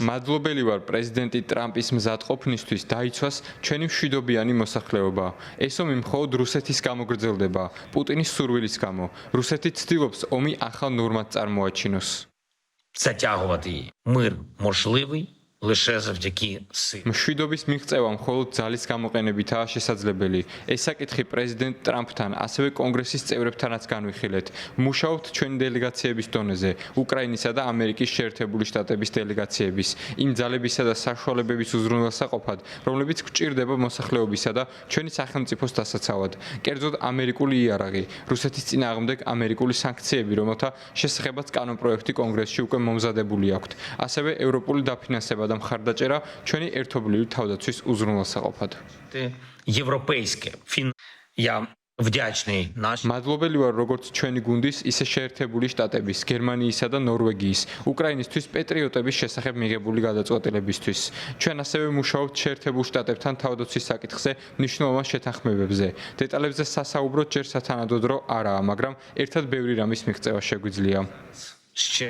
მადლობელი ვარ პრეზიდენტი ტრამპის მზადყოფნისთვის დაიცვას ჩვენი მშვიდობიანი მოსახლეობა. ეს ომი მხოლოდ რუსეთის გამო გრძელდება, პუტინის სურვილის გამო. რუსეთი ცდილობს ომი ახალ ნორმად წარმოაჩინოს. Затягувати мир можливий лише завдяки силі. მშვიდობის მიღწევა მხოლოდ ძალის გამოყენებითაა შესაძლებელი. ეს საკითხი პრეზიდენტ ტრამპთან, ასევე კონგრესის წევრებთანაც განვიხილეთ. მუშაობთ ჩვენი დელეგაციების დონეზე, უკრაინისა და ამერიკის შეერთებული შტატების დელეგაციების, იმ ძალებისა და საშუალებების უზრუნველსაყოფად, რომლებიც გვჭირდება მოსახლეობისა და ჩვენი სახელმწიფოს დასაცავად. კერძოდ ამერიკული იარაღი, რუსეთის წინააღმდეგ ამერიკული სანქციები, რომელთა შესახებაც კანონპროექტი კონგრესში უკვე მომზადებული აქვთ. ასევე ევროპული დაფინანსება და მხარდაჭერა ჩვენი ერთობლივი თავდაცვის უზრუნველსაყოფად. Європейське фін. Я вдячний нашій მადლობელი ვარ როგორც ჩვენი გუნდის, ისე შეერთებული შტატების, გერმანიისა და ნორვეგიის, უკრაინისთვის პეტრიოტების შესახებ მიღებული გადაწყვეტილებისთვის. ჩვენ ასევე მუშაობთ შეერთებულ შტატებთან თავდაცვის საკითხზე მნიშვნელოვან შეთანხმებებზე. დეტალებზე სასაუბროთ ჯერ სათანადო დრო არაა, მაგრამ ერთად ბევრი რამის მიღწევა შეგვიძლია. ще